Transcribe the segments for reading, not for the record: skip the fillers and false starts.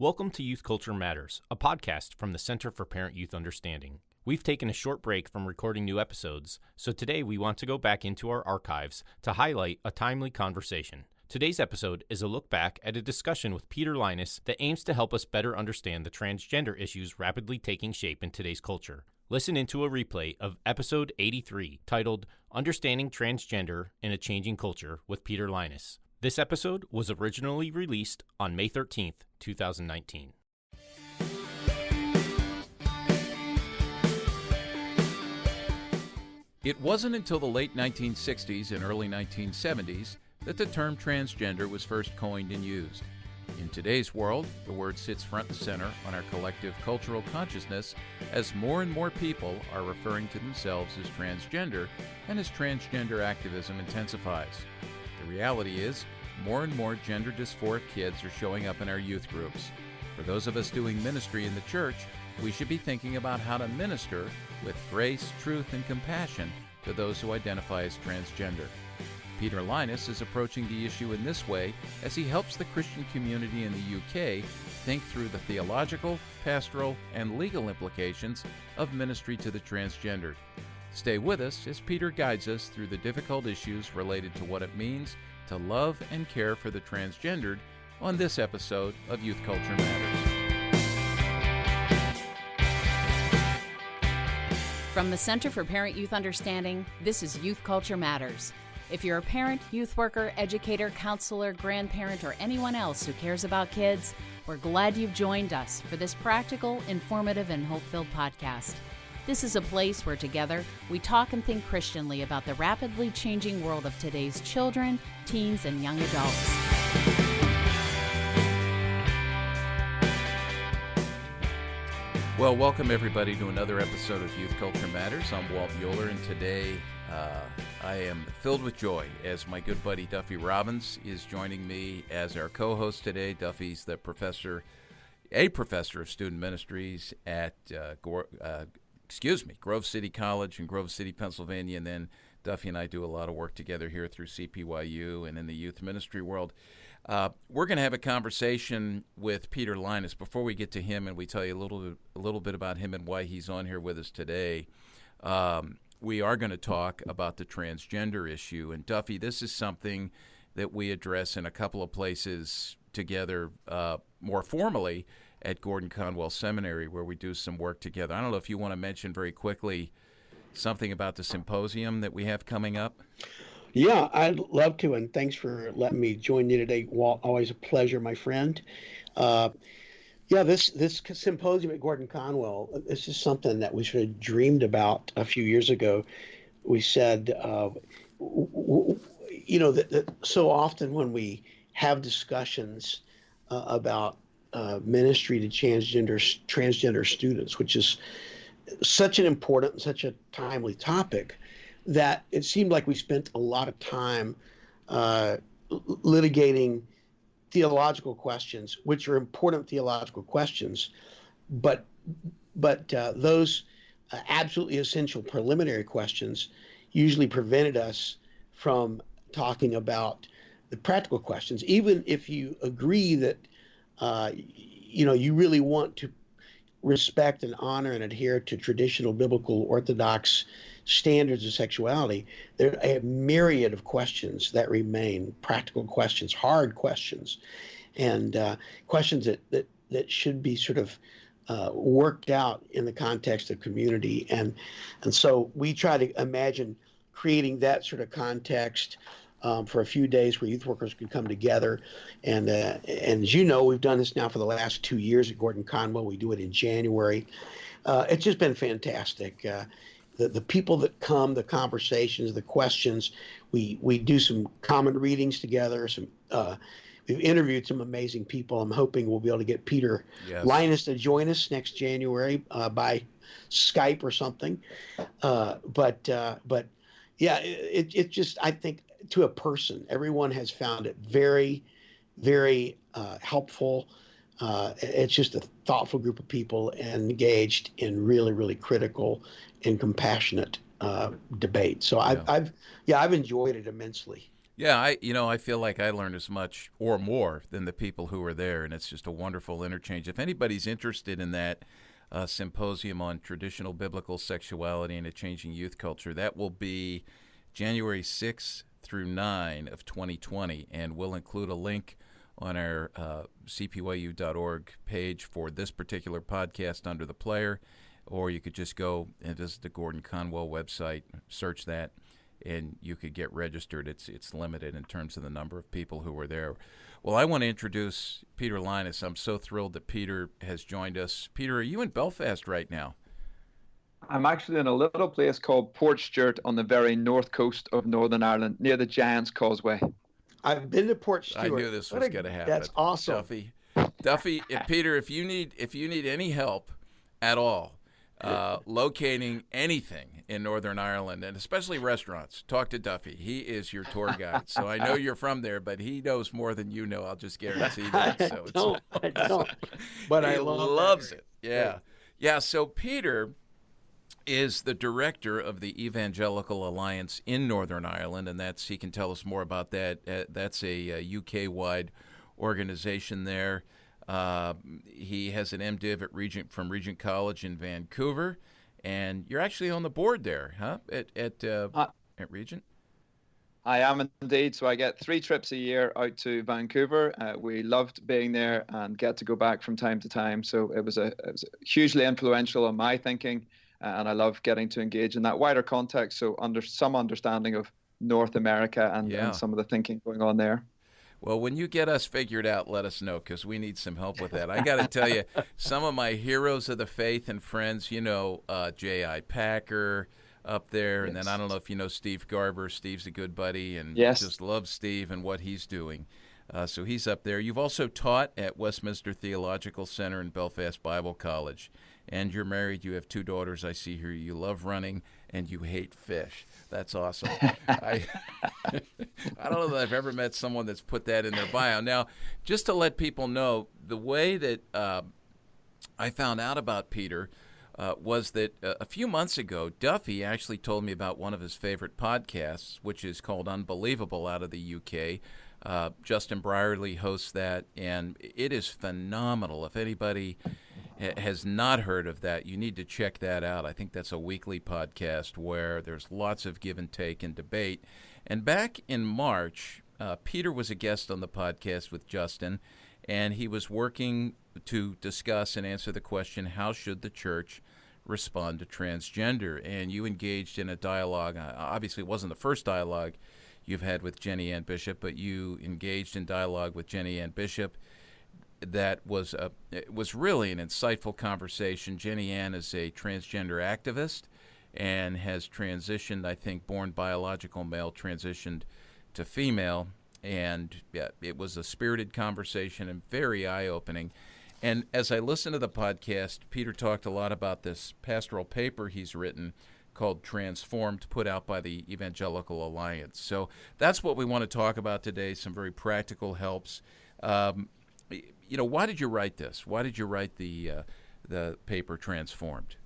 Welcome to Youth Culture Matters, a podcast from the Center for Parent-Youth Understanding. We've taken a short break from recording new episodes, so today we want to go back into our archives to highlight a timely conversation. Today's episode is a look back at a discussion with Peter Lynas that aims to help us better understand the transgender issues rapidly taking shape in today's culture. Listen into a replay of episode 83, titled Understanding Transgender in a Changing Culture with Peter Lynas. This episode was originally released on May 13th, 2019. It wasn't until the late 1960s and early 1970s that the term transgender was first coined and used. In today's world, the word sits front and center on our collective cultural consciousness as more and more people are referring to themselves as transgender and as transgender activism intensifies. The reality is, more and more gender dysphoric kids are showing up in our youth groups. For those of us doing ministry in the church, we should be thinking about how to minister with grace, truth, and compassion to those who identify as transgender. Peter Lynas is approaching the issue in this way as he helps the Christian community in the UK think through the theological, pastoral, and legal implications of ministry to the transgendered. Stay with us as Peter guides us through the difficult issues related to what it means to love and care for the transgendered on this episode of Youth Culture Matters. From the Center for Parent-Youth Understanding, this is Youth Culture Matters. If you're a parent, youth worker, educator, counselor, grandparent, or anyone else who cares about kids, we're glad you've joined us for this practical, informative, and hope-filled podcast. This is a place where together we talk and think Christianly about the rapidly changing world of today's children, teens, and young adults. Well, welcome everybody to another episode of Youth Culture Matters. I'm Walt Mueller, and today I am filled with joy as my good buddy Duffy Robbins is joining me as our co-host today. Duffy's a professor of student ministries at Grove City College in Grove City, Pennsylvania, and then Duffy and I do a lot of work together here through CPYU and in the youth ministry world. We're going to have a conversation with Peter Lynas. Before we get to him and we tell you a little bit about him and why he's on here with us today, we are going to talk about the transgender issue. And Duffy, this is something that we address in a couple of places together more formally at Gordon Conwell Seminary, where we do some work together. I don't know if you want to mention very quickly something about the symposium that we have coming up. Yeah, I'd love to, and thanks for letting me join you today, Walt. Always a pleasure, my friend. This symposium at Gordon Conwell, this is something that we sort of dreamed about a few years ago. We said, that so often when we have discussions about ministry to transgender students, which is such an important, such a timely topic, that it seemed like we spent a lot of time litigating theological questions, which are important theological questions, but those absolutely essential preliminary questions usually prevented us from talking about the practical questions. Even if you agree that you really want to respect and honor and adhere to traditional biblical orthodox standards of sexuality, there are a myriad of questions that remain, practical questions, hard questions, and questions that should be sort of worked out in the context of community. And so we try to imagine creating that sort of context for a few days where youth workers can come together. And as you know, we've done this now for the last 2 years at Gordon Conwell. We do it in January. It's just been fantastic. The people that come, the conversations, the questions, we do some common readings together. We've interviewed some amazing people. I'm hoping we'll be able to get Peter Lynas to join us next January by Skype or something. It just, I think, to a person, everyone has found it very, very helpful. It's just a thoughtful group of people and engaged in really, really critical and compassionate debate. So I've enjoyed it immensely. Yeah, I feel like I learned as much or more than the people who were there, and it's just a wonderful interchange. If anybody's interested in that symposium on traditional biblical sexuality and a changing youth culture, that will be January 6th through 9 of 2020, and we'll include a link on our cpyu.org page for this particular podcast under the player, or you could just go and visit the Gordon Conwell website, search that, and you could get registered. It's limited in terms of the number of people who were there. Well, I want to introduce Peter Lynas. I'm so thrilled that Peter has joined us. Peter, are you in Belfast right now? I'm actually in a little place called Portstewart on the very north coast of Northern Ireland, near the Giant's Causeway. I've been to Portstewart. I knew this was going to happen. That's awesome. Duffy, Peter, if you need any help at all locating anything in Northern Ireland, and especially restaurants, talk to Duffy. He is your tour guide. So I know you're from there, but he knows more than you know. I'll just guarantee that. So I don't. But I loves it. Yeah. Yeah. So Peter is the director of the Evangelical Alliance in Northern Ireland, and he can tell us more about that. That's a UK-wide organization there. He has an MDiv from Regent College in Vancouver, and you're actually on the board there, huh? At Regent. I am indeed. So I get 3 trips a year out to Vancouver. We loved being there and get to go back from time to time. So it was hugely influential on my thinking, and I love getting to engage in that wider context. So under some understanding of North America and some of the thinking going on there. Well, when you get us figured out, let us know, because we need some help with that. I got to tell you, some of my heroes of the faith and friends, J.I. Packer up there, and then I don't know if you know Steve Garber. Steve's a good buddy, and just love Steve and what he's doing. So he's up there. You've also taught at Westminster Theological Center and Belfast Bible College, and you're married. You have 2 daughters, I see here. You love running, and you hate fish. That's awesome. I don't know that I've ever met someone that's put that in their bio. Now, just to let people know, the way that I found out about Peter was that a few months ago, Duffy actually told me about one of his favorite podcasts, which is called Unbelievable out of the UK. Justin Brierley hosts that, and it is phenomenal. If anybody has not heard of that, you need to check that out. I think that's a weekly podcast where there's lots of give and take and debate. And back in March, Peter was a guest on the podcast with Justin, and he was working to discuss and answer the question, how should the church respond to transgender? And you engaged in a dialogue. Obviously, it wasn't the first dialogue you've had with Jenny Ann Bishop, but you engaged in dialogue with Jenny Ann Bishop. That was really an insightful conversation. Jenny Ann is a transgender activist and has transitioned, I think, born biological male, transitioned to female. And it was a spirited conversation and very eye-opening. And as I listened to the podcast, Peter talked a lot about this pastoral paper he's written called Transformed, put out by the Evangelical Alliance. So that's what we want to talk about today, some very practical helps. Why did you write this? Why did you write the paper Transformed?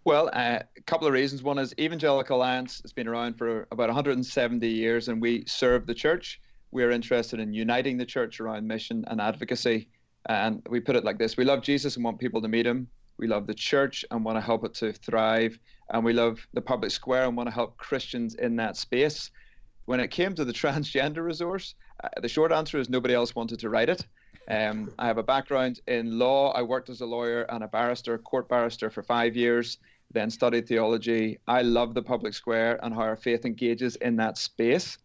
Well, a couple of reasons. One is Evangelical Alliance has been around for about 170 years, and we serve the church. We're interested in uniting the church around mission and advocacy. And we put it like this: we love Jesus and want people to meet him. We love the church and want to help it to thrive. And we love the public square and want to help Christians in that space. When it came to the transgender resource, the short answer is nobody else wanted to write it. I have a background in law. I worked as a lawyer and a barrister, court barrister for 5 years, then studied theology. I love the public square and how our faith engages in that space.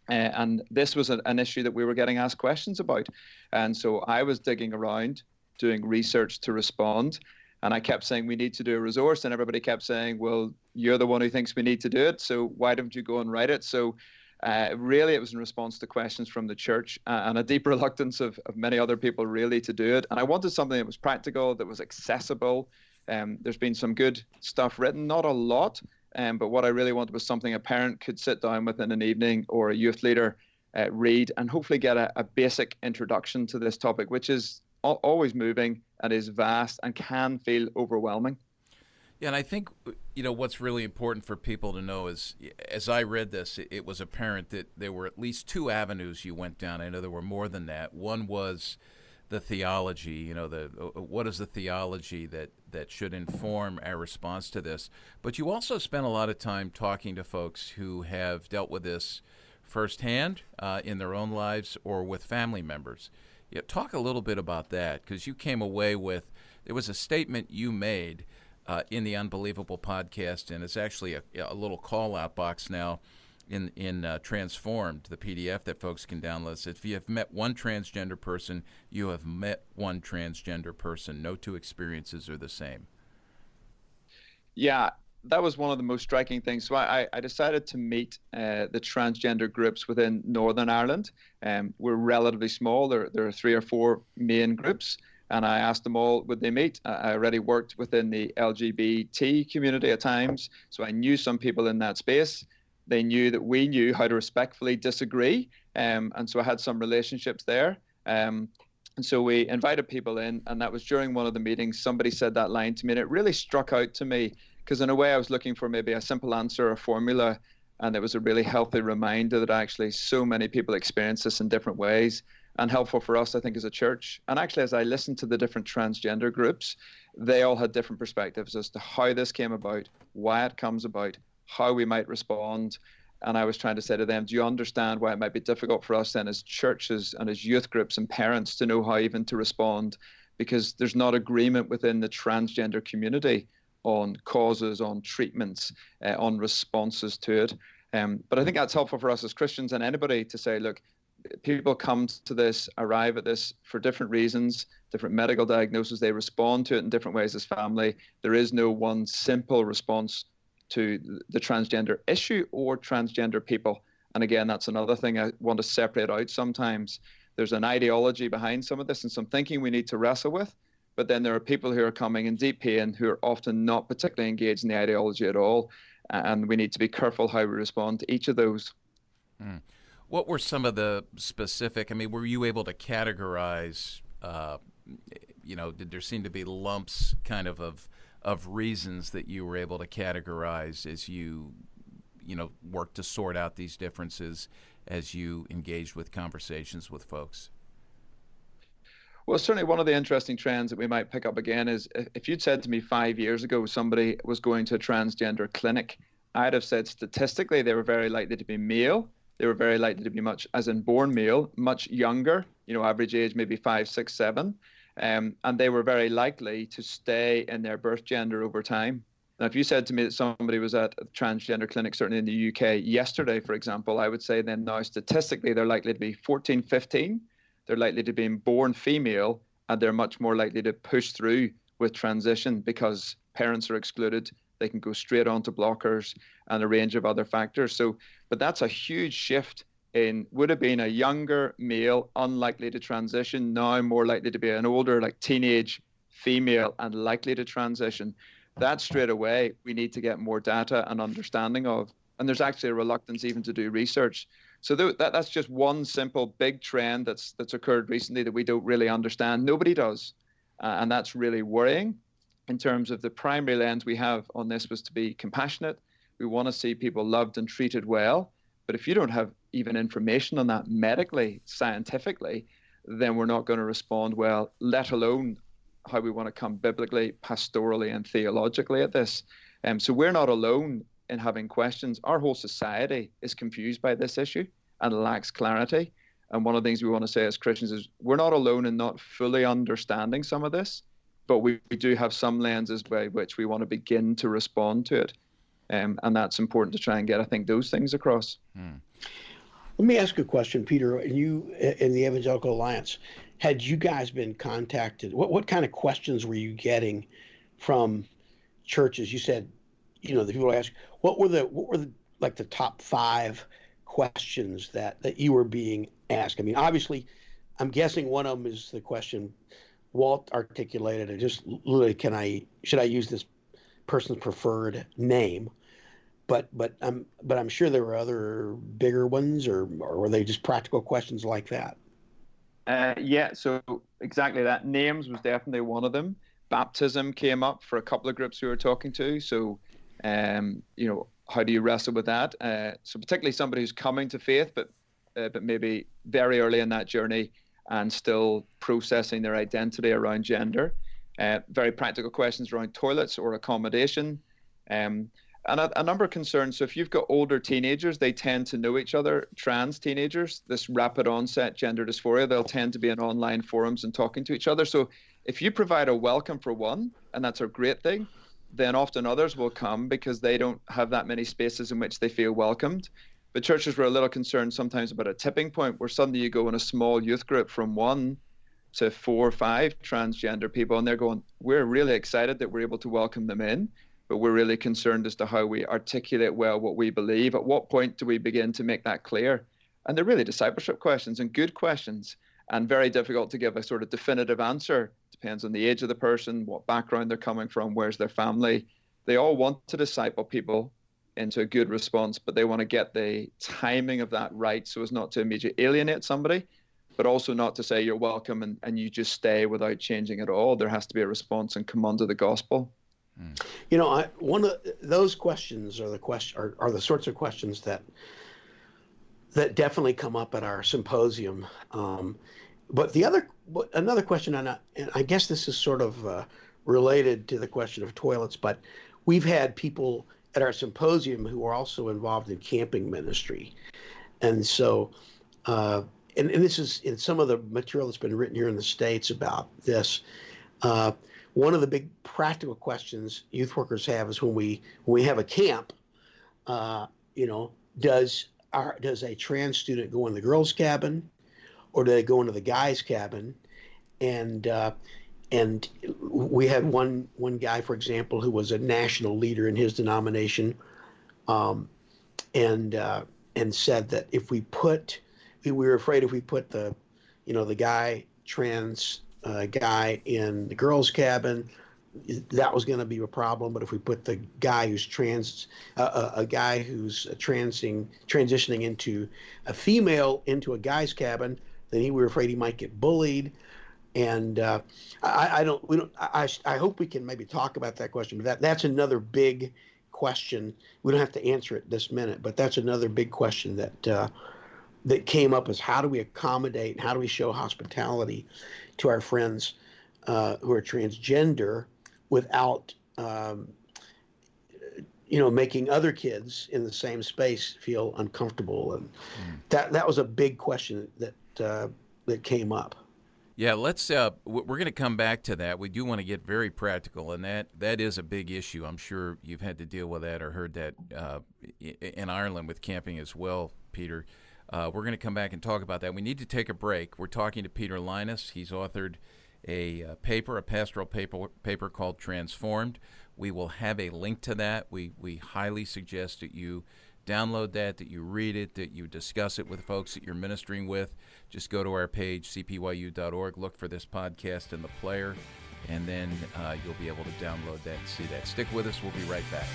And this was an issue that we were getting asked questions about. And so I was digging around, doing research to respond. And I kept saying, we need to do a resource. And everybody kept saying, well, you're the one who thinks we need to do it, so why don't you go and write it? So really, it was in response to questions from the church and a deep reluctance of many other people really to do it. And I wanted something that was practical, that was accessible. There's been some good stuff written, not a lot, but what I really wanted was something a parent could sit down with in an evening, or a youth leader read, and hopefully get a basic introduction to this topic, which is always moving and is vast and can feel overwhelming. Yeah, and I think What's really important for people to know is, as I read this, it was apparent that there were at least two avenues you went down. I know there were more than that. One was the theology, what is the theology that should inform our response to this? But you also spent a lot of time talking to folks who have dealt with this firsthand in their own lives or with family members. Talk a little bit about that, because you came away with, there was a statement you made in the Unbelievable podcast, and it's actually a little call-out box now in Transformed, the PDF that folks can download. So if you have met one transgender person, you have met one transgender person. No two experiences are the same. Yeah, that was one of the most striking things. So I decided to meet the transgender groups within Northern Ireland. We're relatively small. There are 3 or 4 main groups. And I asked them all, would they meet? I already worked within the LGBT community at times, so I knew some people in that space. They knew that we knew how to respectfully disagree, and so I had some relationships there. And so we invited people in, and that was during one of the meetings. Somebody said that line to me, and it really struck out to me, because in a way I was looking for maybe a simple answer or formula, and it was a really healthy reminder that actually so many people experience this in different ways. And helpful for us, I think, as a church. And actually, as I listened to the different transgender groups, they all had different perspectives as to how this came about, why it comes about, how we might respond. And I was trying to say to them, do you understand why it might be difficult for us then as churches and as youth groups and parents to know how even to respond? Because there's not agreement within the transgender community on causes, on treatments, on responses to it. But I think that's helpful for us as Christians and anybody to say, look, people come to this, arrive at this for different reasons, different medical diagnoses. They respond to it in different ways as family. There is no one simple response to the transgender issue or transgender people. And again, that's another thing I want to separate out sometimes. There's an ideology behind some of this and some thinking we need to wrestle with. But then there are people who are coming in deep pain who are often not particularly engaged in the ideology at all. And we need to be careful how we respond to each of those. Mm. What were some of the specific, were you able to categorize, did there seem to be lumps kind of reasons that you were able to categorize as you worked to sort out these differences as you engaged with conversations with folks? Well, certainly one of the interesting trends that we might pick up again is if you'd said to me 5 years ago somebody was going to a transgender clinic, I'd have said statistically they were very likely to be male. They were very likely to be born male, much younger, average age maybe 5, 6, 7. And they were very likely to stay in their birth gender over time. Now, if you said to me that somebody was at a transgender clinic, certainly in the UK yesterday, for example, I would say then now statistically they're likely to be 14, 15. They're likely to be born female, and they're much more likely to push through with transition because parents are excluded. They can go straight on to blockers and a range of other factors. But that's a huge shift in would have been a younger male, unlikely to transition, now more likely to be an older, like teenage female and likely to transition. That straight away, we need to get more data and understanding of. And there's actually a reluctance even to do research. So that's just one simple big trend that's occurred recently that we don't really understand. Nobody does. And that's really worrying. In terms of the primary lens we have on this was to be compassionate. We want to see people loved and treated well. But if you don't have even information on that medically, scientifically, then we're not going to respond well, let alone how we want to come biblically, pastorally, and theologically at this. So we're not alone in having questions. Our whole society is confused by this issue and lacks clarity. And one of the things we want to say as Christians is we're not alone in not fully understanding some of this, but we do have some lenses by which we want to begin to respond to it. And that's important to try and get, I think, those things across. Let me ask you a question, Peter. You in the Evangelical Alliance, had you guys been contacted? What kind of questions were you getting from churches? You said, the people ask, what were the top 5 questions that you were being asked? Obviously, I'm guessing one of them is the question Walt articulated. Just literally, should I use this person's preferred name? But I'm sure there were other bigger ones, or were they just practical questions like that? Yeah, so exactly that. Names was definitely one of them. Baptism came up for a couple of groups we were talking to. So How do you wrestle with that? So particularly somebody who's coming to faith, but maybe very early in that journey and still processing their identity around gender. Very practical questions around toilets or accommodation. And a number of concerns. So if you've got older teenagers, they tend to know each other. Trans teenagers, this rapid onset gender dysphoria, they'll tend to be in online forums and talking to each other. So if you provide a welcome for one, and that's a great thing, then often others will come because they don't have that many spaces in which they feel welcomed. But churches were a little concerned sometimes about a tipping point where suddenly you go in a small youth group from 1 to 4 or 5 transgender people, and they're going, we're really excited that we're able to welcome them in, but we're really concerned as to how we articulate well what we believe. At what point do we begin to make that clear? And they're really discipleship questions and good questions, and very difficult to give a sort of definitive answer. Depends on the age of the person, what background they're coming from, where's their family. They all want to disciple people into a good response, but they want to get the timing of that right so as not to immediately alienate somebody, but also not to say you're welcome and you just stay without changing at all. There has to be a response and come under the gospel. One of those questions are the sorts of questions that definitely come up at our symposium. But another question, and I guess this is sort of related to the question of toilets, but we've had people at our symposium who are also involved in camping ministry. And so, and this is in some of the material that's been written here in the States about this. One of the big practical questions youth workers have is when we have a camp, does a trans student go in the girls' cabin, or do they go into the guys' cabin? And we had one guy, for example, who was a national leader in his denomination, and said that we were afraid if we put the trans guy in the girls' cabin, that was going to be a problem. But if we put the guy who's a guy who's transitioning into a female into a guy's cabin, then we were afraid he might get bullied. And I hope we can maybe talk about that question. But that's another big question. We don't have to answer it this minute, but that's another big question that came up, is how do we accommodate and how do we show hospitality to our friends who are transgender without making other kids in the same space feel uncomfortable. And that was a big question that came up. Yeah, we're going to come back to that. We do want to get very practical, and that is a big issue. I'm sure you've had to deal with that or heard that in Ireland with camping as well, Peter. We're going to come back and talk about that. We need to take a break. We're talking to Peter Lynas. He's authored a pastoral paper called Transformed. We will have a link to that. We highly suggest that you download that you read it, that you discuss it with folks that you're ministering with. Just go to our page, cpyu.org, look for this podcast in the player, and then you'll be able to download that and see that. Stick with us. We'll be right back.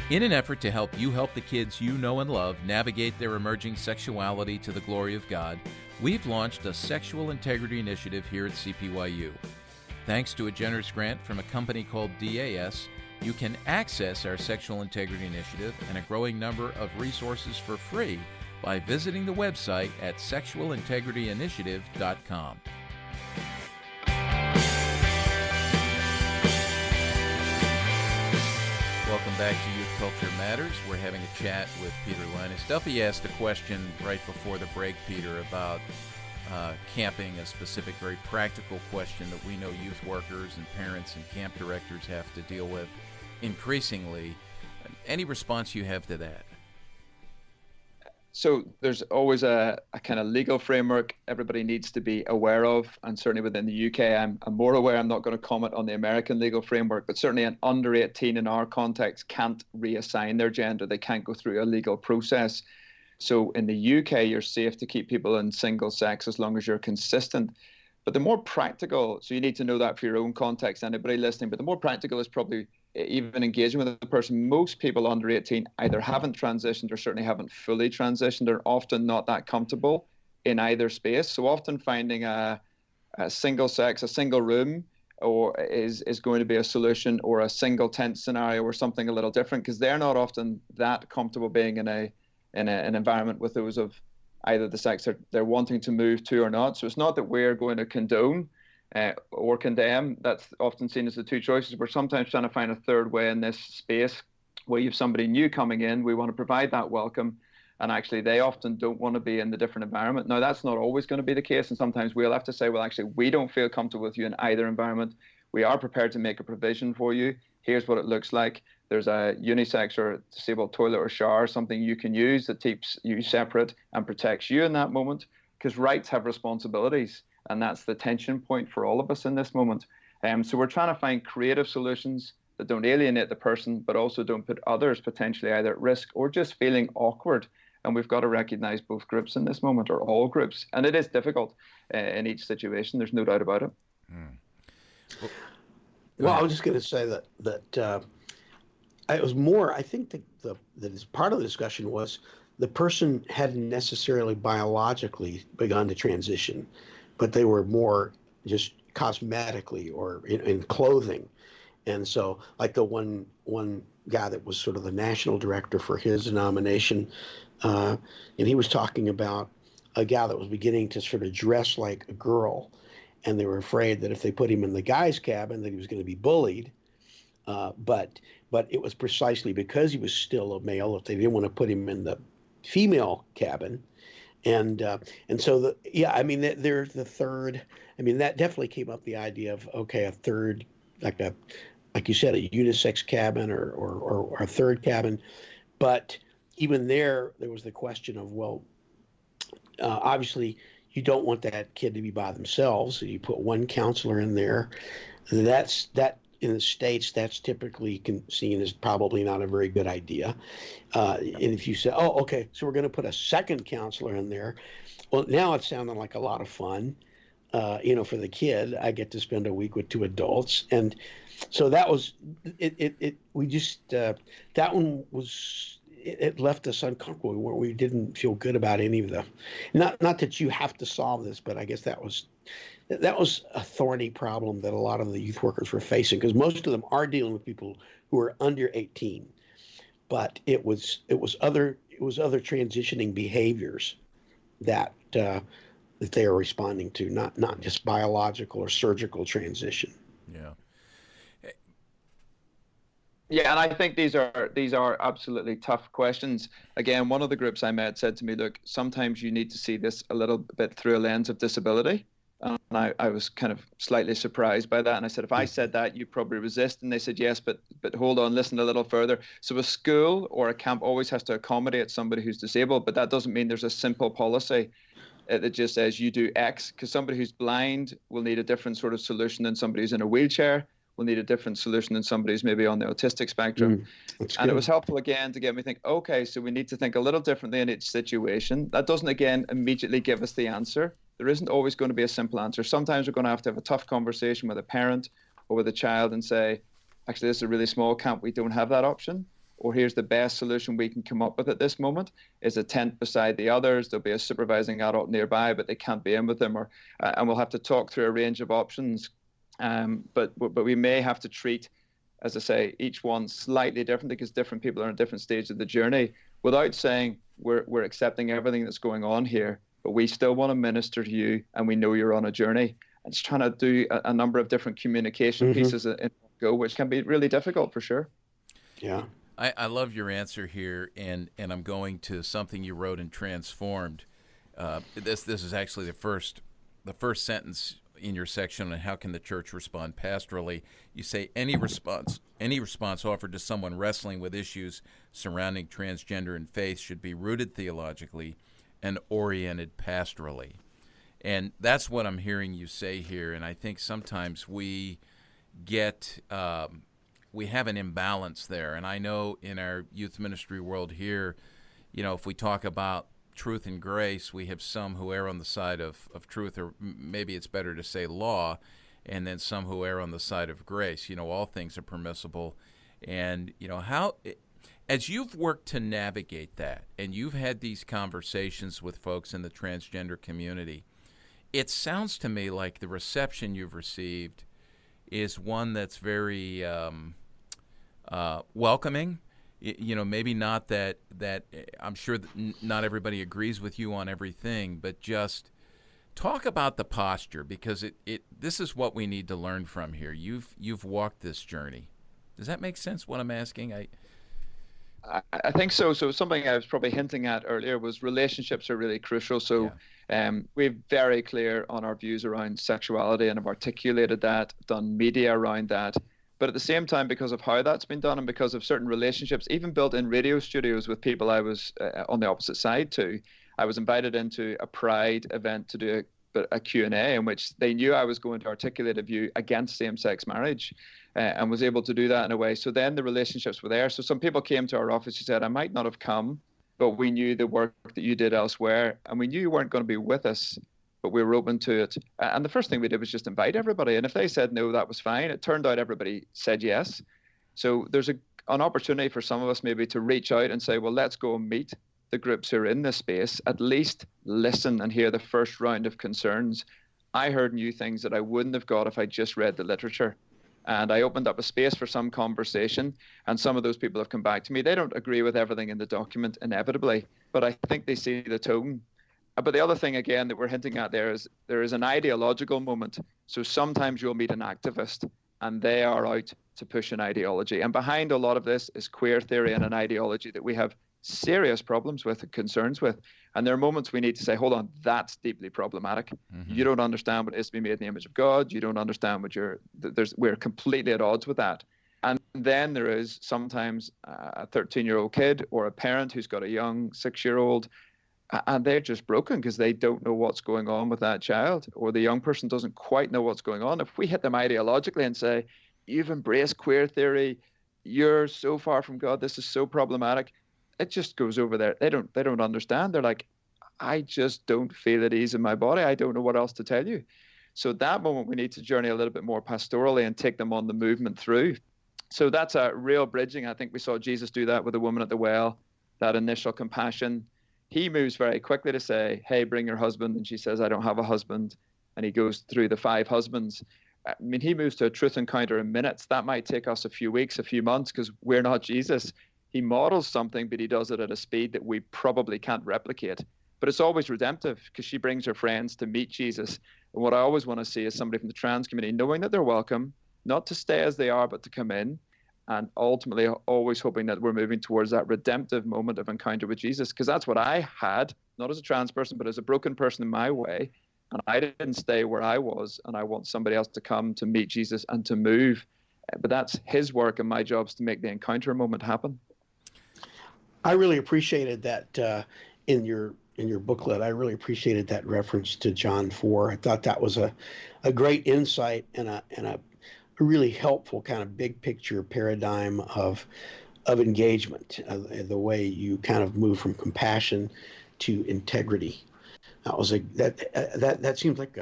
In an effort to help you help the kids you know and love navigate their emerging sexuality to the glory of God, we've launched a sexual integrity initiative here at CPYU. Thanks to a generous grant from a company called DAS, you can access our Sexual Integrity Initiative and a growing number of resources for free by visiting the website at sexualintegrityinitiative.com. Welcome back to Youth Culture Matters. We're having a chat with Peter Lynas. Duffy asked a question right before the break, Peter, about camping, a specific, very practical question that we know youth workers and parents and camp directors have to deal with increasingly. Any response you have to that? So there's always a kind of legal framework everybody needs to be aware of, and certainly within the UK, I'm more aware. I'm not going to comment on the American legal framework, but certainly an under 18 in our context can't reassign their gender. They can't go through a legal process. So in the UK, you're safe to keep people in single sex as long as you're consistent. But the more practical, so you need to know that for your own context, anybody listening, but the more practical is probably even engaging with the person. Most people under 18 either haven't transitioned or certainly haven't fully transitioned. They're often not that comfortable in either space. So often finding a single sex, a single room or is going to be a solution, or a single tent scenario, or something a little different, because they're not often that comfortable being in an environment with those of either the sex they're wanting to move to or not. So it's not that we're going to condone or condemn. That's often seen as the two choices. We're sometimes trying to find a third way in this space where you have somebody new coming in. We want to provide that welcome. And actually, they often don't want to be in the different environment. Now, that's not always going to be the case. And sometimes we'll have to say, well, actually, we don't feel comfortable with you in either environment. We are prepared to make a provision for you. Here's what it looks like. There's a unisex or disabled toilet or shower, something you can use that keeps you separate and protects you in that moment, because rights have responsibilities. And that's the tension point for all of us in this moment. So we're trying to find creative solutions that don't alienate the person, but also don't put others potentially either at risk or just feeling awkward. And we've got to recognize both groups in this moment, or all groups. And it is difficult in each situation. There's no doubt about it. Well, I was just going to say that it was more, I think that part of the discussion was the person hadn't necessarily biologically begun to transition, but they were more just cosmetically or in clothing. And so, like the one guy that was sort of the national director for his nomination, and he was talking about a gal that was beginning to sort of dress like a girl, and they were afraid that if they put him in the guy's cabin that he was going to be bullied. But it was precisely because he was still a male that they didn't want to put him in the female cabin. And so there's the third. I mean, that definitely came up, the idea of, okay, a third, like you said, a unisex cabin or a third cabin. But even there was the question of, well, obviously you don't want that kid to be by themselves. So you put one counselor in there. That in the States, that's typically seen as probably not a very good idea. And if you say, oh, okay, so we're going to put a second counselor in there, well, now it's sounding like a lot of fun. For the kid, I get to spend a week with two adults. And so that was it. We just, that one was, it left us uncomfortable, where we didn't feel good about any of the, not that you have to solve this, but I guess that was a thorny problem that a lot of the youth workers were facing, because most of them are dealing with people who are under 18, but it was other transitioning behaviors that they are responding to, not just biological or surgical transition. Yeah. Yeah, and I think these are absolutely tough questions. Again, one of the groups I met said to me, look, sometimes you need to see this a little bit through a lens of disability. And I was kind of slightly surprised by that. And I said, if I said that, you'd probably resist. And they said, yes, but hold on, listen a little further. So a school or a camp always has to accommodate somebody who's disabled, but that doesn't mean there's a simple policy that just says you do X, because somebody who's blind will need a different sort of solution than somebody who's in a wheelchair. Will need a different solution than somebody who's maybe on the autistic spectrum. And it was helpful, again, to get me think, okay, so we need to think a little differently in each situation. That doesn't, again, immediately give us the answer. There isn't always going to be a simple answer. Sometimes we're going to have a tough conversation with a parent or with a child and say, actually, this is a really small camp. We don't have that option. Or here's the best solution we can come up with at this moment, is a tent beside the others. There'll be a supervising adult nearby, but they can't be in with them. And we'll have to talk through a range of options. But we may have to treat, as I say, each one slightly differently, because different people are in different stages of the journey, without saying we're accepting everything that's going on here, but we still want to minister to you, and we know you're on a journey. And it's trying to do a number of different communication pieces in one go, which can be really difficult for sure. Yeah. I love your answer here, and I'm going to something you wrote in Transformed. This is actually the first sentence in your section on how can the church respond pastorally. You say any response offered to someone wrestling with issues surrounding transgender and faith should be rooted theologically and oriented pastorally. And that's what I'm hearing you say here. And I think sometimes we have an imbalance there. And I know in our youth ministry world here, if we talk about truth and grace, we have some who err on the side of truth, or maybe it's better to say law, and then some who err on the side of grace. All things are permissible. And, how, as you've worked to navigate that, and you've had these conversations with folks in the transgender community, it sounds to me like the reception you've received is one that's very welcoming. Maybe not that I'm sure that not everybody agrees with you on everything, but just talk about the posture, because this is what we need to learn from here. You've walked this journey. Does that make sense, what I'm asking? I think so. So something I was probably hinting at earlier was relationships are really crucial. So we're very clear on our views around sexuality and have articulated that, done media around that. But at the same time, because of how that's been done and because of certain relationships, even built in radio studios with people I was on the opposite side to, I was invited into a Pride event to do a Q&A in which they knew I was going to articulate a view against same-sex marriage and was able to do that in a way. So then the relationships were there. So some people came to our office who said, I might not have come, but we knew the work that you did elsewhere and we knew you weren't going to be with us, but we were open to it. And the first thing we did was just invite everybody. And if they said no, that was fine. It turned out everybody said yes. So there's an opportunity for some of us maybe to reach out and say, well, let's go and meet the groups who are in this space, at least listen and hear the first round of concerns. I heard new things that I wouldn't have got if I just read the literature. And I opened up a space for some conversation, and some of those people have come back to me. They don't agree with everything in the document, inevitably, but I think they see the tone. But the other thing, again, that we're hinting at there is an ideological moment. So sometimes you'll meet an activist, and they are out to push an ideology. And behind a lot of this is queer theory and an ideology that we have serious problems with and concerns with. And there are moments we need to say, hold on, that's deeply problematic. Mm-hmm. You don't understand what it is to be made in the image of God. You don't understand what we're completely at odds with that. And then there is sometimes a 13-year-old kid or a parent who's got a young 6-year-old, and they're just broken because they don't know what's going on with that child, or the young person doesn't quite know what's going on. If we hit them ideologically and say, you've embraced queer theory, you're so far from God, this is so problematic, it just goes over there. They don't understand. They're like, I just don't feel at ease in my body. I don't know what else to tell you. So at that moment, we need to journey a little bit more pastorally and take them on the movement through. So that's a real bridging. I think we saw Jesus do that with the woman at the well, that initial compassion. He moves very quickly to say, hey, bring your husband. And she says, I don't have a husband. And he goes through the 5 husbands. I mean, he moves to a truth encounter in minutes. That might take us a few weeks, a few months, because we're not Jesus. He models something, but he does it at a speed that we probably can't replicate. But it's always redemptive because she brings her friends to meet Jesus. And what I always want to see is somebody from the trans community knowing that they're welcome, not to stay as they are, but to come in. And ultimately, always hoping that we're moving towards that redemptive moment of encounter with Jesus, because that's what I had, not as a trans person, but as a broken person in my way. And I didn't stay where I was, and I want somebody else to come to meet Jesus and to move. But that's his work, and my job is to make the encounter moment happen. I really appreciated that in your booklet. I really appreciated that reference to John 4. I thought that was a great insight and a really helpful kind of big picture paradigm of engagement, the way you kind of move from compassion to integrity. That seems like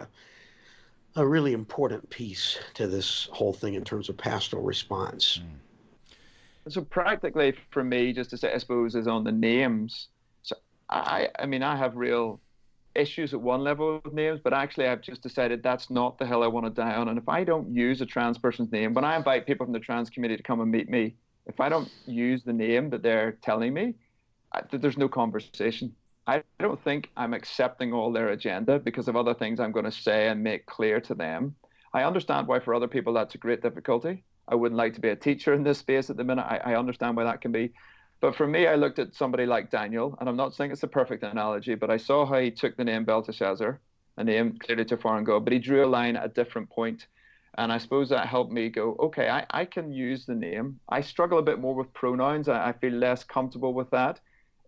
a really important piece to this whole thing in terms of pastoral response. So practically for me, just to say, I suppose, is on the names. So I mean, I have real issues at one level with names, but actually I've just decided that's not the hill I want to die on. And if I don't use a trans person's name, when I invite people from the trans community to come and meet me, if I don't use the name that they're telling me, there's no conversation. I don't think I'm accepting all their agenda because of other things I'm going to say and make clear to them. I understand why for other people that's a great difficulty. I wouldn't like to be a teacher in this space at the minute. I understand why that can be. But for me, I looked at somebody like Daniel, and I'm not saying it's a perfect analogy, but I saw how he took the name Belteshazzar, a name clearly to foreign God, but he drew a line at a different point. And I suppose that helped me go, okay, I can use the name. I struggle a bit more with pronouns. I feel less comfortable with that.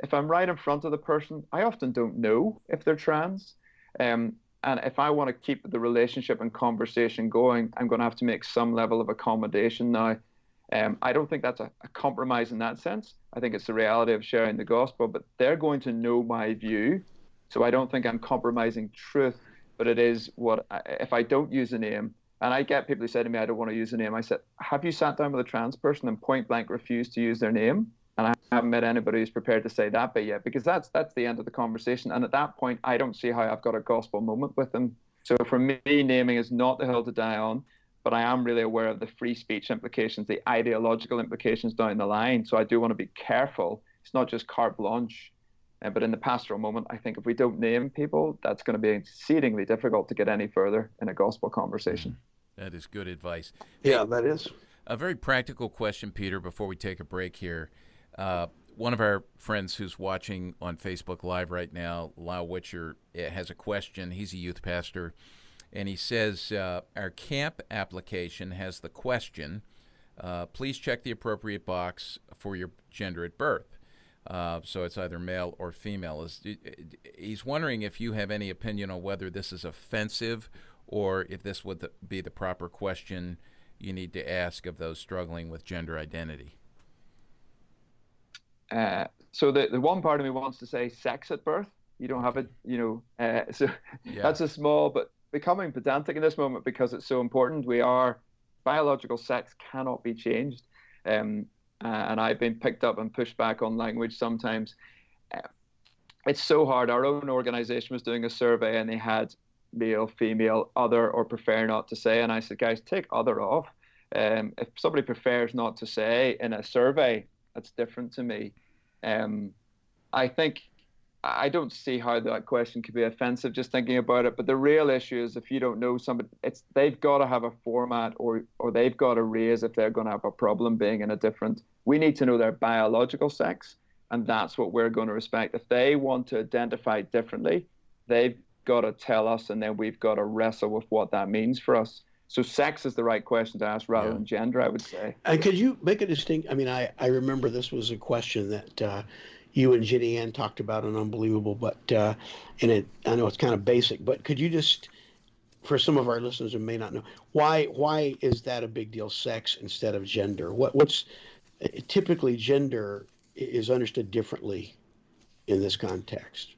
If I'm right in front of the person, I often don't know if they're trans. And if I want to keep the relationship and conversation going, I'm going to have to make some level of accommodation now. I don't think that's a compromise in that sense. I think it's the reality of sharing the gospel, but they're going to know my view. So I don't think I'm compromising truth, but it is if I don't use a name, and I get people who say to me, I don't want to use a name. I said, have you sat down with a trans person and point blank refused to use their name? And I haven't met anybody who's prepared to say that bit yet, because that's the end of the conversation. And at that point, I don't see how I've got a gospel moment with them. So for me, naming is not the hill to die on. but I am really aware of the free speech implications, the ideological implications down the line. So I do want to be careful. It's not just carte blanche. But in the pastoral moment, I think if we don't name people, that's going to be exceedingly difficult to get any further in a gospel conversation. That is good advice. Yeah, that is. A very practical question, Peter, before we take a break here. One of our friends who's watching on Facebook Live right now, Lau Witcher, has a question. He's a youth pastor, and he says, our camp application has the question, please check the appropriate box for your gender at birth. So it's either male or female. He's wondering if you have any opinion on whether this is offensive or if this would be the proper question you need to ask of those struggling with gender identity. So the one part of me wants to say sex at birth. You don't have it, That's a small, but becoming pedantic in this moment because it's so important. Biological sex cannot be changed. And I've been picked up and pushed back on language sometimes. It's so hard. Our own organization was doing a survey and they had male, female, other, or prefer not to say. And I said, guys, take other off. If somebody prefers not to say in a survey, that's different to me. I don't see how that question could be offensive just thinking about it. But the real issue is if you don't know somebody, they've got to have a format or they've got to raise if they're going to have a problem being in a different. We need to know their biological sex, and that's what we're going to respect. If they want to identify differently, they've got to tell us, and then we've got to wrestle with what that means for us. So sex is the right question to ask rather than gender, I would say. And could you make a distinct? I mean, I remember this was a question that you and Jenny Ann talked about on Unbelievable, but I know it's kind of basic, but could you just, for some of our listeners who may not know, why is that a big deal, sex instead of gender? What's typically gender is understood differently in this context?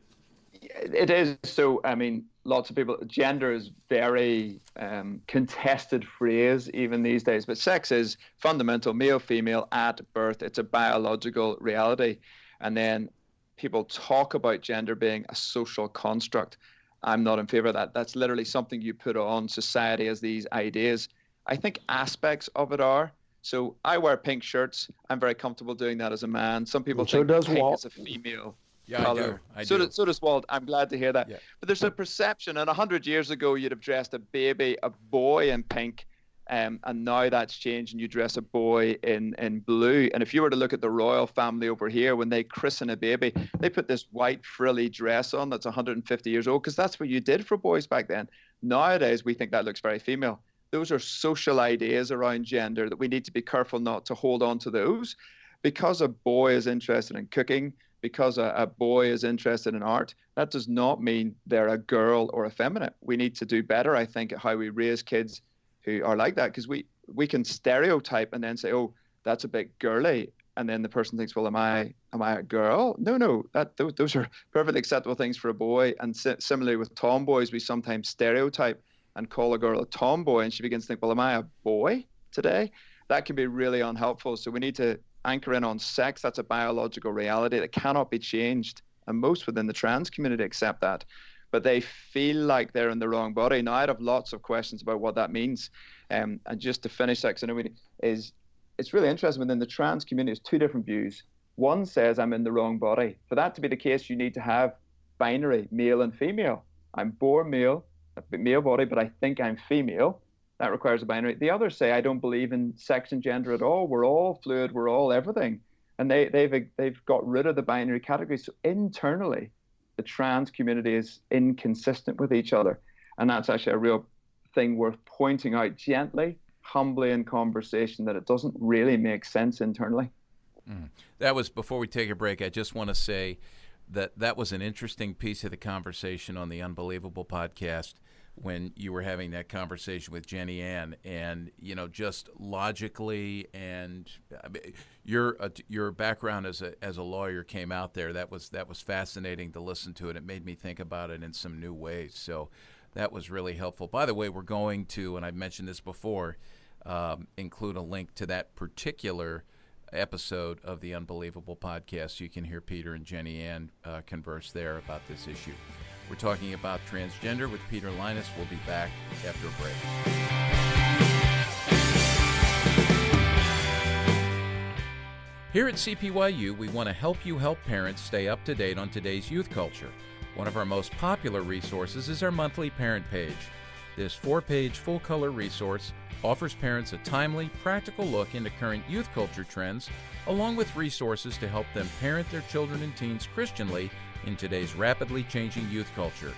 It is. So, I mean, lots of people, gender is very contested phrase even these days, but sex is fundamental, male, female at birth. It's a biological reality. And then people talk about gender being a social construct. I'm not in favor of that. That's literally something you put on society as these ideas. I think aspects of it are. So I wear pink shirts. I'm very comfortable doing that as a man. Some people think pink is a female color. I do. So does Walt. I'm glad to hear that. Yeah. But there's a perception, and 100 years ago, you'd have dressed a boy in pink. And now that's changed and you dress a boy in blue. And if you were to look at the royal family over here, when they christen a baby, they put this white frilly dress on that's 150 years old because that's what you did for boys back then. Nowadays, we think that looks very female. Those are social ideas around gender that we need to be careful not to hold on to those. Because a boy is interested in cooking, because a boy is interested in art, that does not mean they're a girl or effeminate. We need to do better, I think, at how we raise kids who are like that, because we can stereotype and then say, oh, that's a bit girly, and then the person thinks, well, am I a girl? No, those are perfectly acceptable things for a boy. And similarly with tomboys, we sometimes stereotype and call a girl a tomboy, and she begins to think, well, am I a boy today? That can be really unhelpful. So we need to anchor in on sex. That's a biological reality that cannot be changed, and most within the trans community accept that. But they feel like they're in the wrong body. Now, I'd have lots of questions about what that means. And just to finish sex, it's really interesting. Within the trans community, there's two different views. One says I'm in the wrong body. For that to be the case, you need to have binary, male and female. I'm born male, a male body, but I think I'm female. That requires a binary. The others say I don't believe in sex and gender at all. We're all fluid. We're all everything. And they've got rid of the binary category. So internally, the trans community is inconsistent with each other. And that's actually a real thing worth pointing out gently, humbly in conversation, that it doesn't really make sense internally. That was, before we take a break, I just want to say that was an interesting piece of the conversation on the Unbelievable podcast when you were having that conversation with Jenny Ann, and just logically, and your background as a lawyer came out there. That was fascinating to listen to, and it made me think about it in some new ways. So that was really helpful. By the way, we're going to, and I've mentioned this before, include a link to that particular episode of the Unbelievable podcast so you can hear Peter and Jenny Ann converse there about this issue. We're talking about transgender with Peter Lynas. We'll be back after a break. Here at CPYU, we want to help you help parents stay up to date on today's youth culture. One of our most popular resources is our monthly parent page. This 4-page full-color resource offers parents a timely, practical look into current youth culture trends, along with resources to help them parent their children and teens Christianly in today's rapidly changing youth culture.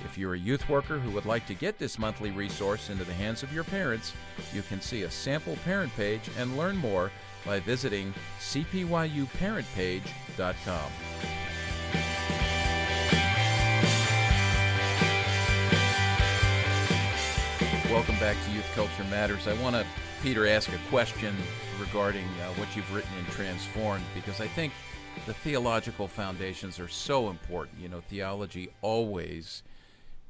If you're a youth worker who would like to get this monthly resource into the hands of your parents, you can see a sample parent page and learn more by visiting cpyuparentpage.com. Welcome back to Youth Culture Matters. I want to, Peter, ask a question regarding what you've written in Transformed, because I think the theological foundations are so important. You know, theology always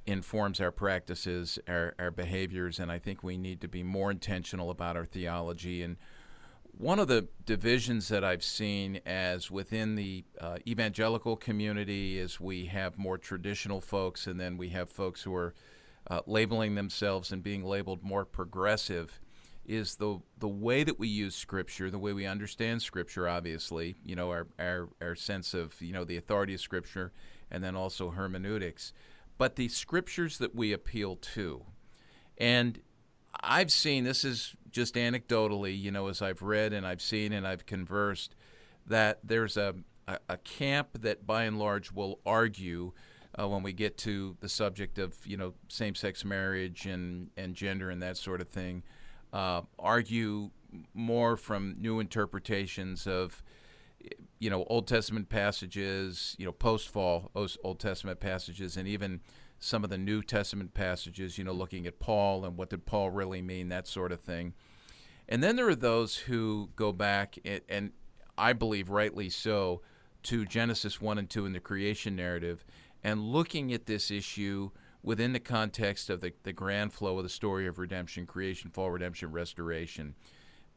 informs our practices, our behaviors, and I think we need to be more intentional about our theology. And one of the divisions that I've seen as within the evangelical community is we have more traditional folks, and then we have folks who are labeling themselves and being labeled more progressive, is the way that we use Scripture, the way we understand Scripture, obviously, you know, our sense of, you know, the authority of Scripture, and then also hermeneutics, but the Scriptures that we appeal to. And I've seen, this is just anecdotally, you know, as I've read and I've seen and I've conversed, that there's a camp that by and large will argue when we get to the subject of, you know, same-sex marriage and gender and that sort of thing, argue more from new interpretations of, you know, Old Testament passages, you know, post-fall Old Testament passages, and even some of the New Testament passages, you know, looking at Paul and what did Paul really mean, that sort of thing. And then there are those who go back, and I believe rightly so, to Genesis 1 and 2 in the creation narrative, and looking at this issue within the context of the grand flow of the story of redemption, creation, fall, redemption, restoration.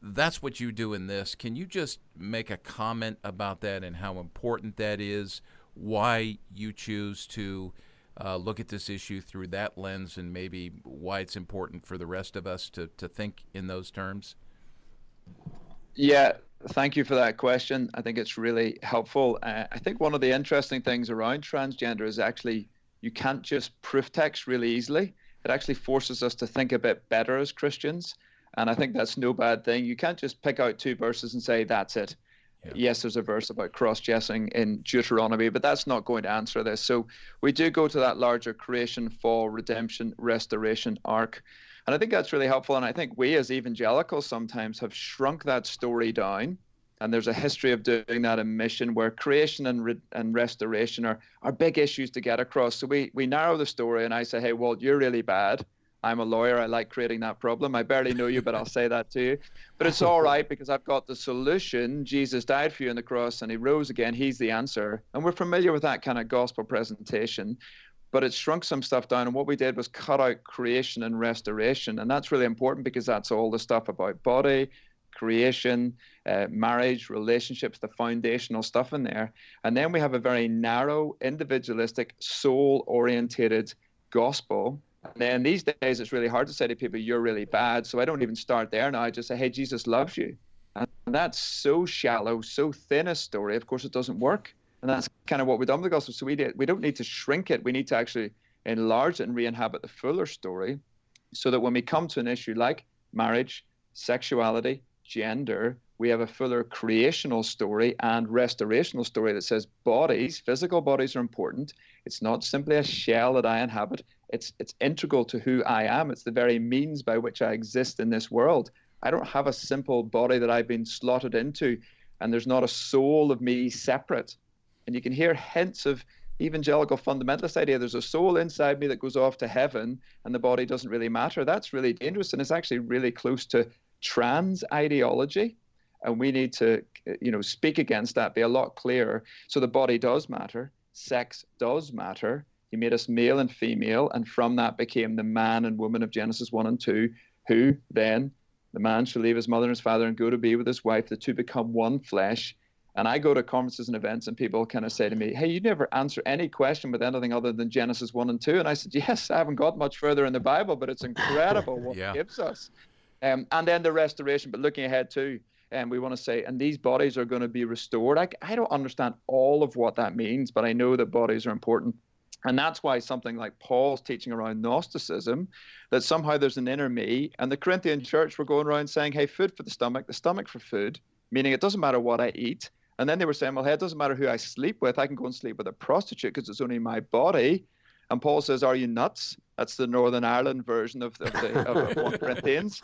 That's what you do in this. Can you just make a comment about that and how important that is, why you choose to look at this issue through that lens, and maybe why it's important for the rest of us to think in those terms? Yeah, thank you for that question. I think it's really helpful. I think one of the interesting things around transgender is actually you can't just proof text really easily. It actually forces us to think a bit better as Christians. And I think that's no bad thing. You can't just pick out 2 verses and say, that's it. Yeah. Yes, there's a verse about cross-dressing in Deuteronomy, but that's not going to answer this. So we do go to that larger creation, fall, redemption, restoration arc. And I think that's really helpful. And I think we as evangelicals sometimes have shrunk that story down. And there's a history of doing that in mission, where creation and restoration are big issues to get across. So we narrow the story, and I say, hey, Walt, you're really bad. I'm a lawyer. I like creating that problem. I barely know you, but I'll say that to you. But it's all right, because I've got the solution. Jesus died for you on the cross, and he rose again. He's the answer. And we're familiar with that kind of gospel presentation. But it shrunk some stuff down. And what we did was cut out creation and restoration. And that's really important, because that's all the stuff about body, creation, marriage, relationships, the foundational stuff in there. And then we have a very narrow, individualistic, soul-orientated gospel. And then these days, it's really hard to say to people, you're really bad. So I don't even start there now. I just say, hey, Jesus loves you. And that's so shallow, so thin a story. Of course, it doesn't work. And that's kind of what we've done with the gospel. So we don't need to shrink it. We need to actually enlarge it and re-inhabit the fuller story, so that when we come to an issue like marriage, sexuality, gender, we have a fuller creational story and restorational story that says bodies, physical bodies, are important. It's not simply a shell that I inhabit. It's integral to who I am. It's the very means by which I exist in this world. I don't have a simple body that I've been slotted into, and there's not a soul of me separate. And you can hear hints of evangelical fundamentalist idea. There's a soul inside me that goes off to heaven, and the body doesn't really matter. That's really dangerous, and it's actually really close to trans ideology. And we need to, speak against that, be a lot clearer. So the body does matter. Sex does matter. He made us male and female, and from that became the man and woman of Genesis 1 and 2, who then, the man shall leave his mother and his father and go to be with his wife, the two become one flesh. And I go to conferences and events, and people kind of say to me, hey, you never answer any question with anything other than Genesis 1 and 2. And I said, yes, I haven't got much further in the Bible, but it's incredible what it gives us. And then the restoration, but looking ahead too, And we want to say, and these bodies are going to be restored. I don't understand all of what that means, but I know that bodies are important. And that's why something like Paul's teaching around Gnosticism, that somehow there's an inner me, and the Corinthian church were going around saying, hey, food for the stomach for food, meaning it doesn't matter what I eat. And then they were saying, well, hey, it doesn't matter who I sleep with. I can go and sleep with a prostitute because it's only my body. And Paul says, are you nuts? That's the Northern Ireland version of 1 Corinthians.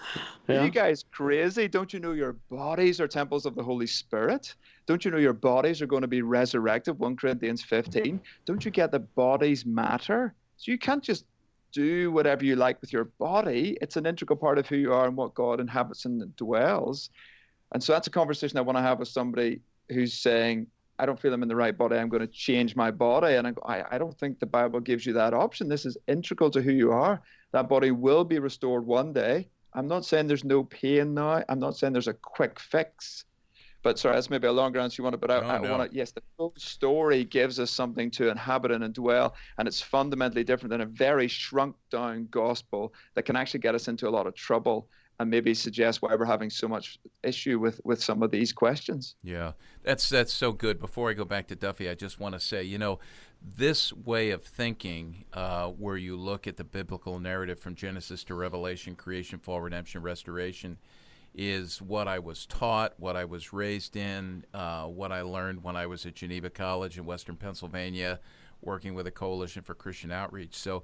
Yeah. Are you guys crazy? Don't you know your bodies are temples of the Holy Spirit? Don't you know your bodies are going to be resurrected? 1 Corinthians 15. Don't you get that bodies matter? So you can't just do whatever you like with your body. It's an integral part of who you are and what God inhabits and dwells. And so that's a conversation I want to have with somebody who's saying, I don't feel I'm in the right body, I'm going to change my body. And I don't think the Bible gives you that option. This is integral to who you are. That body will be restored one day. I'm not saying there's no pain now. I'm not saying there's a quick fix. But sorry, that's maybe a longer answer you wanted, but I want to, yes, the full story gives us something to inhabit in and dwell, and it's fundamentally different than a very shrunk down gospel that can actually get us into a lot of trouble and maybe suggest why we're having so much issue with some of these questions. Yeah, that's so good. Before I go back to Duffy, I just want to say, this way of thinking, where you look at the biblical narrative from Genesis to Revelation, creation, fall, redemption, restoration, is what I was taught, what I was raised in, what I learned when I was at Geneva College in Western Pennsylvania, working with a coalition for Christian outreach. So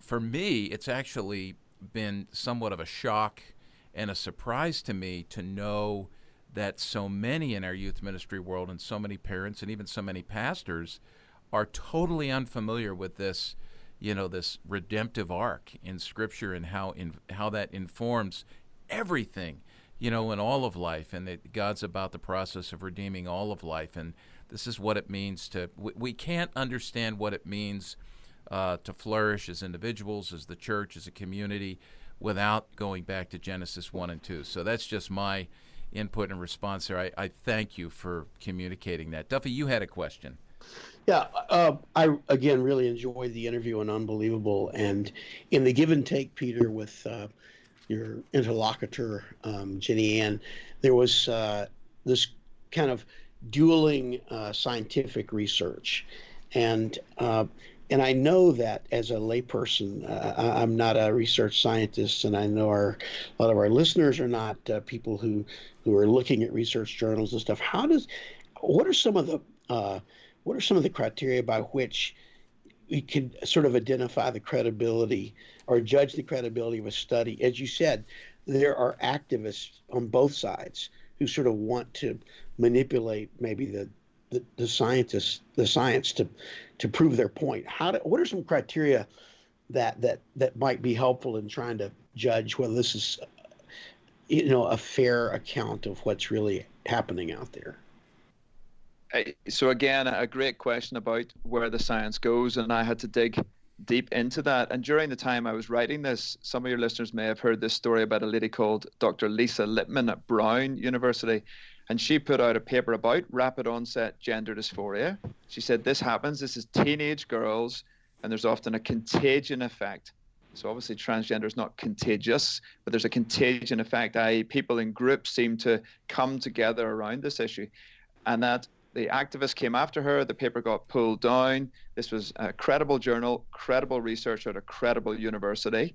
for me, it's actually been somewhat of a shock and a surprise to me to know that so many in our youth ministry world and so many parents and even so many pastors are totally unfamiliar with this, this redemptive arc in Scripture and how that informs everything, in all of life, and that God's about the process of redeeming all of life. And this is what it means we can't understand what it means to flourish as individuals, as the church, as a community, without going back to Genesis 1 and 2. So that's just my input and response there. I thank you for communicating that. Duffy, you had a question. Yeah, I, again, really enjoyed the interview and unbelievable. And in the give and take, Peter, with your interlocutor, Jenny Ann, there was this kind of dueling scientific research. And I know that as a layperson, I'm not a research scientist, and I know a lot of our listeners are not people who are looking at research journals and stuff. What are some of the criteria by which we could sort of identify the credibility or judge the credibility of a study? As you said, there are activists on both sides who sort of want to manipulate maybe the science to prove their point. What are some criteria that might be helpful in trying to judge whether this is a fair account of what's really happening out there? So again, a great question about where the science goes, and I had to dig deep into that. And during the time I was writing this, some of your listeners may have heard this story about a lady called Dr. Lisa Lippman at Brown University. And she put out a paper about rapid onset gender dysphoria. She said this is teenage girls, and there's often a contagion effect. So obviously transgender is not contagious, but there's a contagion effect, i.e. people in groups seem to come together around this issue. And that the activists came after her, the paper got pulled down. This was a credible journal, credible research at a credible university.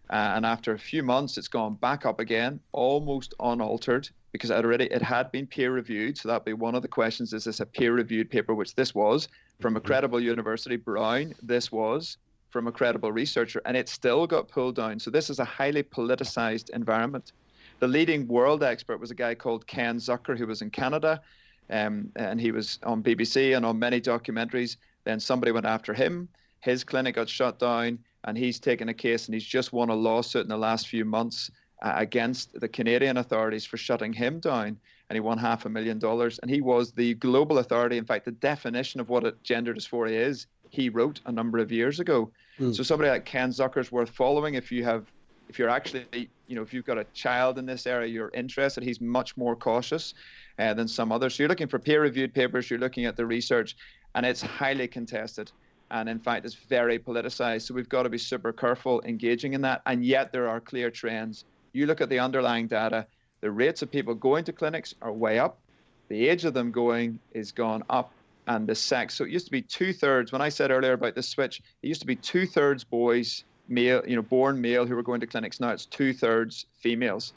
And after a few months, it's gone back up again, almost unaltered, because it had been peer reviewed. So that'd be one of the questions: is this a peer reviewed paper? Which this was, from a credible university, Brown. This was from a credible researcher, and it still got pulled down. So this is a highly politicized environment. The leading world expert was a guy called Ken Zucker, who was in Canada, and he was on BBC and on many documentaries. Then somebody went after him. His clinic got shut down, and he's taken a case, and he's just won a lawsuit in the last few months against the Canadian authorities for shutting him down, and he won $500,000. And he was the global authority. In fact, the definition of what a gender dysphoria is, he wrote a number of years ago. So somebody like Ken Zucker is worth following if you're actually, if you've got a child in this area, you're interested. He's much more cautious than some others. So you're looking for peer-reviewed papers, you're looking at the research, and it's highly contested. And in fact, it's very politicized. So we've got to be super careful engaging in that. And yet there are clear trends. You look at the underlying data, The rates of people going to clinics are way up. The age of them going is gone up, and the sex. So it used to be 2/3. When I said earlier about this switch, it used to be 2/3 boys, male, born male, who were going to clinics. Now it's 2/3 females.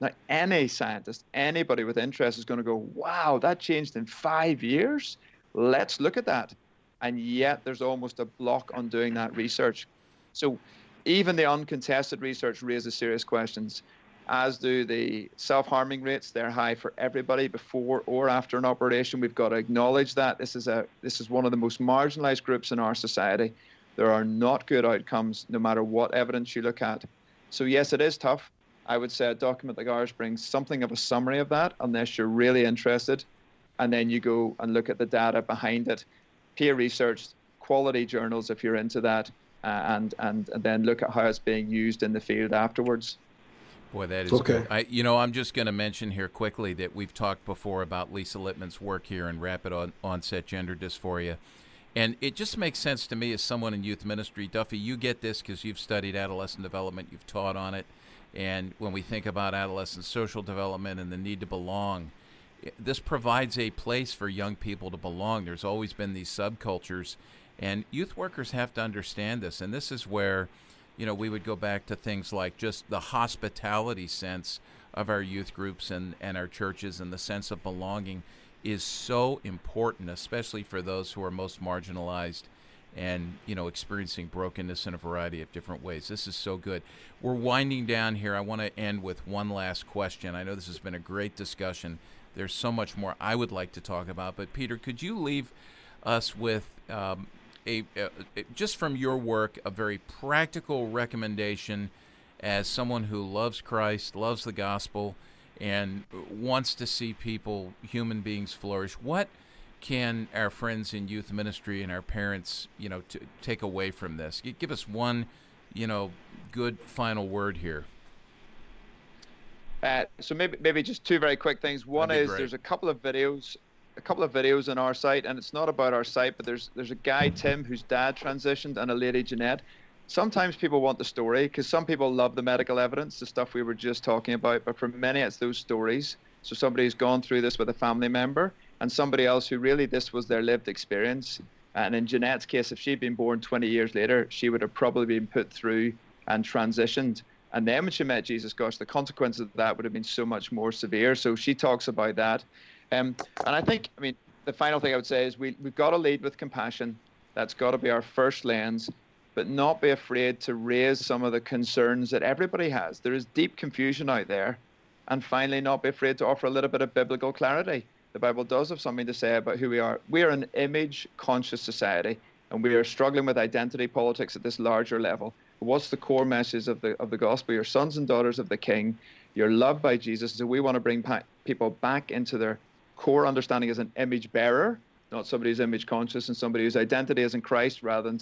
Now any scientist, anybody with interest is going to go, wow, that changed in 5 years. Let's look at that. And yet there's almost a block on doing that research. So even the uncontested research raises serious questions, as do the self-harming rates. They're high for everybody before or after an operation. We've got to acknowledge that this is one of the most marginalized groups in our society. There are not good outcomes, no matter what evidence you look at. So yes, it is tough. I would say a document like ours brings something of a summary of that, unless you're really interested. And then you go and look at the data behind it, peer research, quality journals if you're into that, and then look at how it's being used in the field afterwards. Boy, that is good. I'm just going to mention here quickly that we've talked before about Lisa Littman's work here in rapid onset gender dysphoria. And it just makes sense to me as someone in youth ministry. Duffy, you get this because you've studied adolescent development, you've taught on it. And when we think about adolescent social development and the need to belong, this provides a place for young people to belong. There's always been these subcultures, and youth workers have to understand this. And this is where, we would go back to things like just the hospitality sense of our youth groups and our churches, and the sense of belonging is so important, especially for those who are most marginalized and, experiencing brokenness in a variety of different ways. This is so good. We're winding down here. I want to end with one last question. I know this has been a great discussion. There's so much more I would like to talk about, but Peter, could you leave us with just from your work, a very practical recommendation as someone who loves Christ, loves the gospel, and wants to see people, human beings, flourish? What can our friends in youth ministry and our parents, take away from this? Give us one, good final word here. So maybe just two very quick things. One is there's a couple of videos on our site, and it's not about our site, but there's a guy, Tim, whose dad transitioned, and a lady, Jeanette. Sometimes people want the story, because some people love the medical evidence, the stuff we were just talking about, but for many it's those stories. So somebody who's gone through this with a family member, and somebody else who really this was their lived experience. And in Jeanette's case, if she'd been born 20 years later, she would have probably been put through and transitioned. And then when she met Jesus, gosh, the consequences of that would have been so much more severe. So she talks about that. And I think, the final thing I would say is we've got to lead with compassion. That's got to be our first lens, but not be afraid to raise some of the concerns that everybody has. There is deep confusion out there. And finally, not be afraid to offer a little bit of biblical clarity. The Bible does have something to say about who we are. We are an image-conscious society, and we are struggling with identity politics at this larger level. What's the core message of the gospel? You're sons and daughters of the King. You're loved by Jesus. So we want to bring people back into their core understanding as an image bearer, not somebody who's image conscious, and somebody whose identity is in Christ, rather than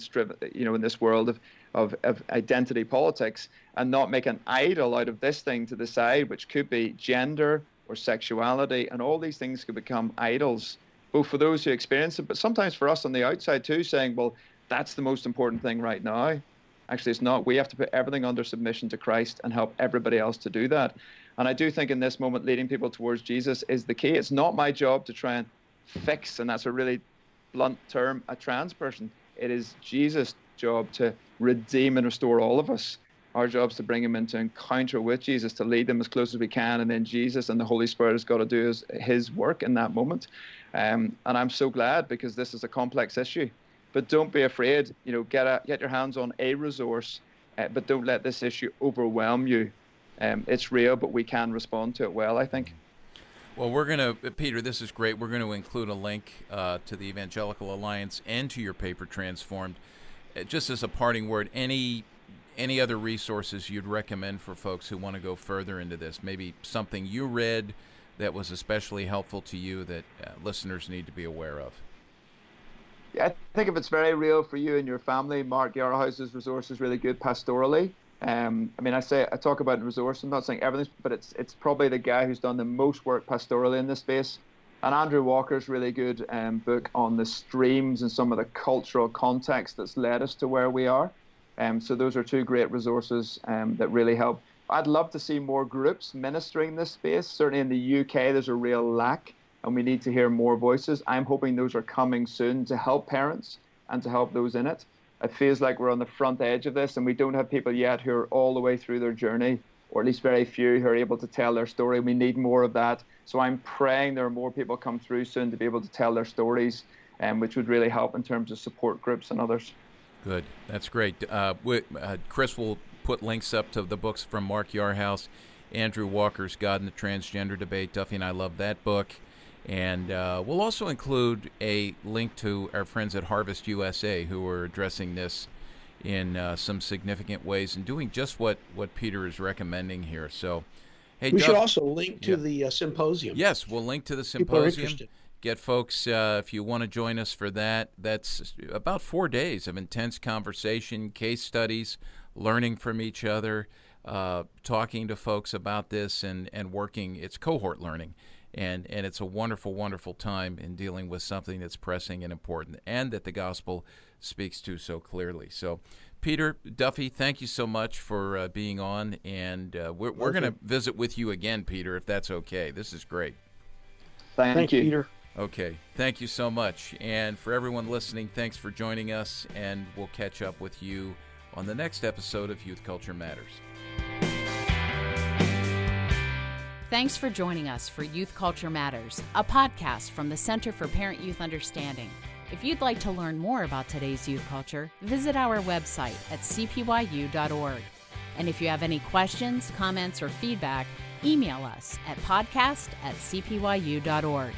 in this world of identity politics, and not make an idol out of this thing to the side, which could be gender or sexuality, and all these things could become idols, both for those who experience it, but sometimes for us on the outside too, saying, well, that's the most important thing right now. Actually, it's not. We have to put everything under submission to Christ and help everybody else to do that. And I do think in this moment, leading people towards Jesus is the key. It's not my job to try and fix, and that's a really blunt term, a trans person. It is Jesus' job to redeem and restore all of us. Our job is to bring them into encounter with Jesus, to lead them as close as we can, and then Jesus and the Holy Spirit has got to do his work in that moment. And I'm so glad, because this is a complex issue. But don't be afraid. Get your hands on a resource, but don't let this issue overwhelm you. It's real, but we can respond to it well, I think. Well, Peter, this is great. We're going to include a link to the Evangelical Alliance and to your paper, Transformed. Just as a parting word, any other resources you'd recommend for folks who want to go further into this? Maybe something you read that was especially helpful to you that listeners need to be aware of? Yeah, I think if it's very real for you and your family, Mark Yarhouse's resource is really good pastorally. I talk about resource. I'm not saying everything, but it's probably the guy who's done the most work pastorally in this space. And Andrew Walker's really good book on the streams and some of the cultural context that's led us to where we are. So those are two great resources that really help. I'd love to see more groups ministering this space. Certainly in the UK, there's a real lack, and we need to hear more voices. I'm hoping those are coming soon to help parents and to help those in it. It feels like we're on the front edge of this, and we don't have people yet who are all the way through their journey, or at least very few who are able to tell their story. We need more of that. So I'm praying there are more people come through soon to be able to tell their stories, which would really help in terms of support groups and others. Good. That's great. Chris will put links up to the books from Mark Yarhouse, Andrew Walker's God in the Transgender Debate. Duffy and I love that book. And we'll also include a link to our friends at Harvest USA who are addressing this in some significant ways and doing just what Peter is recommending here. So, hey, we should also link to the symposium. Yes, we'll link to the symposium. Get folks, if you want to join us for that, that's about 4 days of intense conversation, case studies, learning from each other, talking to folks about this and working. It's cohort learning. And it's a wonderful, wonderful time in dealing with something that's pressing and important and that the gospel speaks to so clearly. So, Peter, Duffy, thank you so much for being on. And we're going to visit with you again, Peter, if that's okay. This is great. Thank you, Peter. Okay. Thank you so much. And for everyone listening, thanks for joining us. And we'll catch up with you on the next episode of Youth Culture Matters. Thanks for joining us for Youth Culture Matters, a podcast from the Center for Parent-Youth Understanding. If you'd like to learn more about today's youth culture, visit our website at cpyu.org. And if you have any questions, comments, or feedback, email us at podcast@cpyu.org.